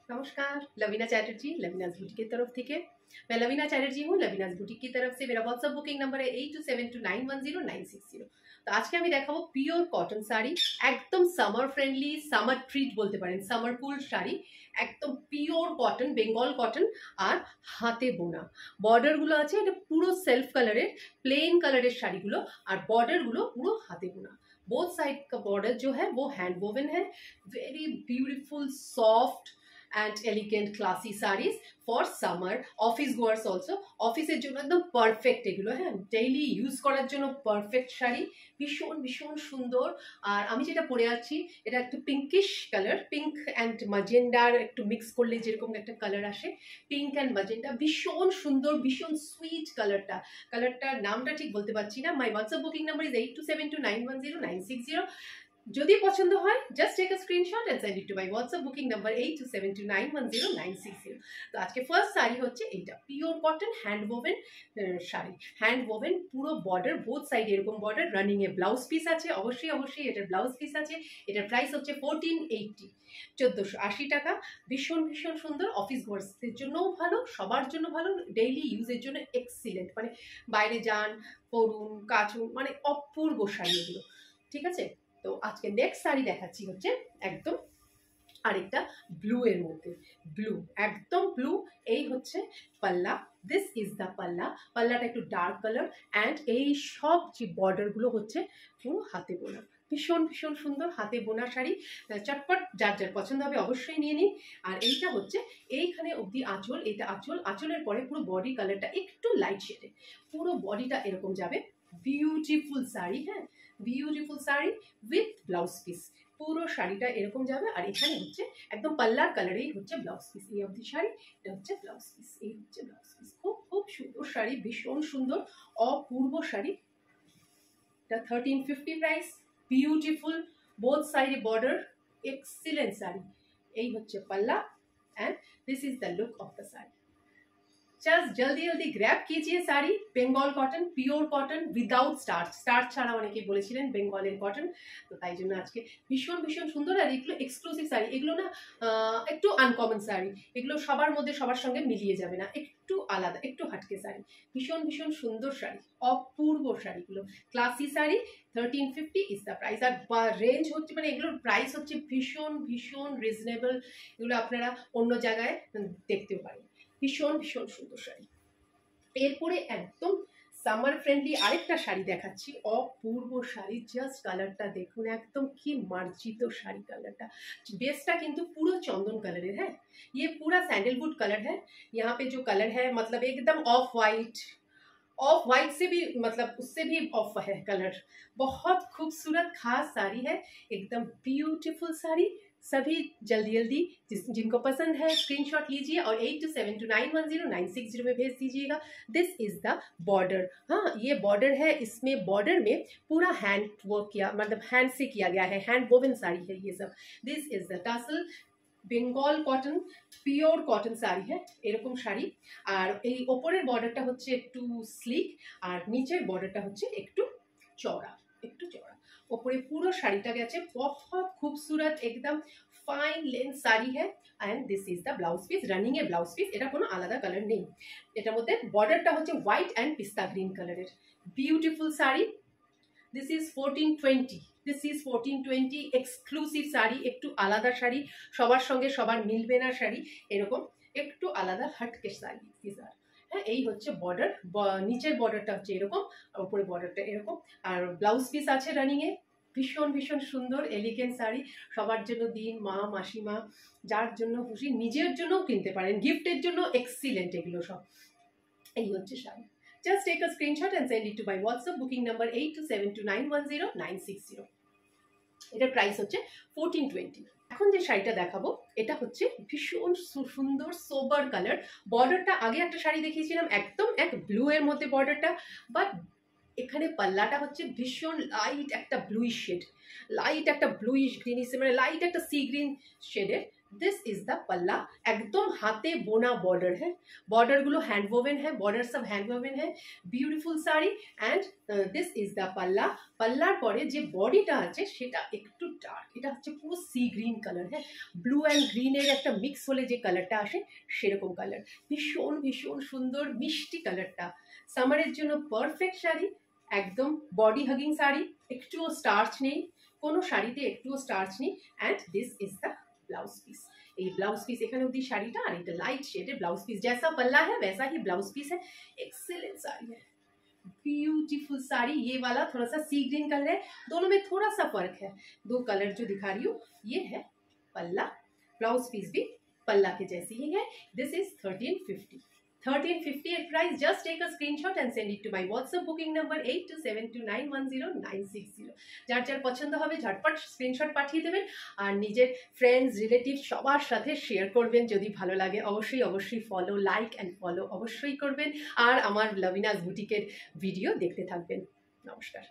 नमस्कार, लवीना चैटर्जी लवीनाज बुटीक की तरफ थी। मैं लवीना चैटर्जी हूँ। लवीनाज बुटीक की तरफ से मेरा व्हाट्सअप बुकिंग नंबर है 8272210960। तो आज के আমি দেখাবো পিওর কটন শাড়ি, একদম সামার ফ্রেন্ডলি, সামার ট্রিট বলতে পারেন, সামার কুল শাড়ি, একদম পিওর কটন, বেঙ্গল কটন আর হাতে বোনা। বর্ডারগুলো আছে এটা পুরো সেলফ কালারের, প্লেন কালারের শাড়িগুলো, আর বর্ডারগুলো পুরো হাতে বোনা। बोथ साइड का बॉर्डर जो है वो हैंड वोवन है। Very beautiful soft and elegant classy sarees for summer office goers also। অফিসের জন্য একদম পারফেক্ট এগুলো, হ্যাঁ, ডেইলি ইউজ করার জন্য পারফেক্ট শাড়ি, ভীষণ ভীষণ সুন্দর। আর আমি যেটা পরে আছি এটা একটু পিঙ্কিশ কালার, পিঙ্ক অ্যান্ড ম্যাজেন্ডার একটু মিক্স করলে যেরকম একটা কালার আসে, পিঙ্ক অ্যান্ড ম্যাজেন্ডা, ভীষণ সুন্দর, ভীষণ সুইট কালারটার নামটা ঠিক বলতে পারছি না। My WhatsApp booking number is 8272910960। যদি পছন্দ হয় just take a screenshot and send it to my WhatsApp booking number 8272910960। তো আজকে ফার্স্ট শাড়ি হচ্ছে এইটা, pure cotton hand woven sari, hand woven, পুরো বর্ডার, বোথ সাইড এরকম border, running a blouse piece আছে, অবশ্যই এটার ব্লাউজ পিস আছে। এটার প্রাইস হচ্ছে 1480, 1480 টাকা। ভীষণ ভীষণ সুন্দর, অফিস গোয়ার্সদের জন্যও ভালো, সবার জন্য ভালো, ডেইলি ইউজের জন্য এক্সিলেন্ট, মানে বাইরে যান, পরুন, কাচুন, মানে অপূর্ব শাড়ি এগুলো, ঠিক আছে। তো আজকে নেক্সট শাড়ি দেখাচ্ছি হচ্ছে একদম আরেকটা ব্লু এর মধ্যে, ব্লু, একদম ব্লু। এই হচ্ছে পাল্লা, দিস ইজ দ্য পাল্লা। পাল্লাটা একটু ডার্ক কালার অ্যান্ড এই সব যে বর্ডারগুলো হচ্ছে পুরো হাতে বোনা, ভীষণ ভীষণ সুন্দর হাতে বোনা শাড়ি। চটপট যার যার পছন্দ হবে অবশ্যই নিয়ে নিন। আর এইটা হচ্ছে এইখানে অবধি আঁচল, এটা আঁচল, আঁচলের পরে পুরো বডি কালারটা একটু লাইট শেডে, পুরো বডিটা এরকম যাবে। বিউটিফুল শাড়ি, হ্যাঁ, beautiful sari with blouse piece, পুরো শাড়িটা এরকম যাবে। আর এখানে হচ্ছে একদম পাল্লার কালারেই হচ্ছে ব্লাউজ পিস, এই অবধি শাড়ি, এটা হচ্ছে ব্লাউজ পিস, এই হচ্ছে ব্লাউজ পিস। খুব খুব সুন্দর শাড়ি, ভীষণ সুন্দর অপূর্ব শাড়ি। এটা 1350 প্রাইস, বিউটিফুল, বোথ সাইডে বর্ডার, এক্সিলেন্ট শাড়ি। এই হচ্ছে পাল্লা and this is the look of the sari. Just জলদি জলদি গ্র্যাব कीजिए sari, Bengal cotton, pure cotton without starch, starch ছাড়া অনেকে বলেছিলেন বেঙ্গলের কটন, তো তাই জন্য আজকে ভীষণ ভীষণ সুন্দর। আর এগুলো এক্সক্লুসিভ শাড়ি, এগুলো না একটু আনকমন শাড়ি, এগুলো সবার মধ্যে সবার সঙ্গে মিলিয়ে যাবে না, একটু আলাদা, একটু হাটকে শাড়ি, ভীষণ ভীষণ সুন্দর শাড়ি, অপূর্ব শাড়িগুলো, classy sari. 1350 is the price. আর রেঞ্জ হচ্ছে, মানে এগুলোর প্রাইস হচ্ছে ভীষণ ভীষণ রিজনেবল, এগুলো আপনারা অন্য জায়গায় দেখতেও পারেন। ভীষণ ভীষণ সুন্দর শাড়ি। এরপরে একদম সামার ফ্রেন্ডলি আরেকটা শাড়ি দেখাচ্ছি, অপূর্ব শাড়ি। জাস্ট কালারটা দেখুন, একদম কি মার্জিত শাড়ি, কালারটা, बेसটা কিন্তু পুরো চন্দন কালারের, হ্যাঁ, ये पूरा सैंडलवुड कलर है। यहाँ पे जो कलर है मतलब एकदम ऑफ वाइट, ऑफ वाइट से भी मतलब उससे भी ऑफ है कलर। बहुत खूबसूरत खास साड़ी है, एकदम ब्यूटीफुल साड़ी। सभी जल्दी जल्दी जिनको पसंद है स्क्रीनशॉट लीजिए और 8272910960 में भेज दीजिएगा। दिस इज द बॉर्डर, हाँ, ये बॉर्डर है, इसमें बॉर्डर में पूरा हैंड वर्क किया, मतलब हैंड से किया गया है, हैंड वोवन साड़ी है ये सब। This is the tussle, Bengal cotton, pure cotton sari, হ্যাঁ, এরকম শাড়ি। আর এই ওপরের বর্ডারটা হচ্ছে একটু স্লিক আর নিচের বর্ডারটা হচ্ছে একটু চওড়া, একটু চওড়া। ওপরে পুরো শাড়িটা গেছে, बहुत खूबसूरत एकदम ফাইন লেন্থ শাড়ি হ্যাঁ। And this is the blouse piece, running a blouse piece, এটা কোনো আলাদা কালার নেই। এটার মধ্যে বর্ডারটা হচ্ছে হোয়াইট অ্যান্ড পিস্তা গ্রিন কালারের, beautiful sari. This is 1420, this is 1420, exclusive sari, একটু আলাদা শাড়ি, সবার সঙ্গে সবার মিলবে না শাড়ি, এরকম একটু আলাদা হাটকে শাড়ি। হ্যাঁ, এই হচ্ছে বর্ডার, নিচের বর্ডারটা হচ্ছে এরকম, উপরে বর্ডারটা এরকম, আর ব্লাউজ পিস আছে রানিংয়ে। ভীষণ ভীষণ সুন্দর এলিগেন্ট শাড়ি, সবার জন্য দিন, মা মাসিমা যার জন্য খুশি, নিজের জন্যও কিনতে পারেন, গিফটের জন্য এক্সিলেন্ট এগুলো সব। এই হচ্ছে sari. Just take a screenshot and send it to my WhatsApp booking number 8272910960। এটার প্রাইস হচ্ছে 1420। এখন যে শাড়িটা দেখাবো এটা হচ্ছে ভীষণ সুন্দর সোবার কালার। বর্ডারটা আগে একটা শাড়ি দেখিয়েছিলাম একদম এক ব্লু এর মধ্যে বর্ডারটা, বাট এখানে পাল্লাটা হচ্ছে ভীষণ লাইট একটা ব্লুইশ শেড, লাইট একটা ব্লুইশ গ্রিনিশ, মানে লাইট একটা সি গ্রিন শেডের, दिस इज द पल्ला, एकदम हाथे बोना बॉर्डर है, बॉर्डर गुलो हैंड वोवेन है, बॉर्डर सब हैंड वोवेन है, beautiful sari. And this is the পাল্লা। পাল্লার পরে যে বডিটা আছে সেটা একটু ডার্ক, এটা হচ্ছে পুরো সি গ্রিন কালার, হ্যাঁ, ব্লু অ্যান্ড গ্রিনের একটা মিক্স হলে যে কালারটা আসে সেরকম কালার, ভীষণ ভীষণ সুন্দর মিষ্টি কালারটা, সামারের জন্য পারফেক্ট শাড়ি, একদম বডি হাগিং শাড়ি, একটুও স্টার্চ নেই, কোনো শাড়িতে একটুও স্টার্চ নেই। And this is the blouse piece. ये ब्लाउज पीस एखाने अब्दि शाड़ीटा और এটা लाइट शेडेड ब्लाउज पीस, जैसा पल्ला है वैसा ही ब्लाउज पीस है। एक्सीलेंट साड़ी है, ब्यूटीफुल साड़ी। ये वाला थोड़ा सा सी ग्रीन कलर है, दोनों में थोड़ा सा फर्क है, दो कलर जो दिखा रही हूँ ये है पल्ला, ब्लाउज पीस भी पल्ला के जैसी ही है। This is 1350, 1350 at price। Just take a screenshot and send it to my WhatsApp booking number 8272910960। যার যার পছন্দ হবে ঝটপট স্ক্রিনশট পাঠিয়ে দেবেন আর নিজের ফ্রেন্ডস রিলেটিভ সবার সাথে শেয়ার করবেন। যদি ভালো লাগে অবশ্যই অবশ্যই ফলো, লাইক অ্যান্ড ফলো অবশ্যই করবেন আর আমার লাভিনাস বুটিকের ভিডিও দেখতে থাকবেন। নমস্কার।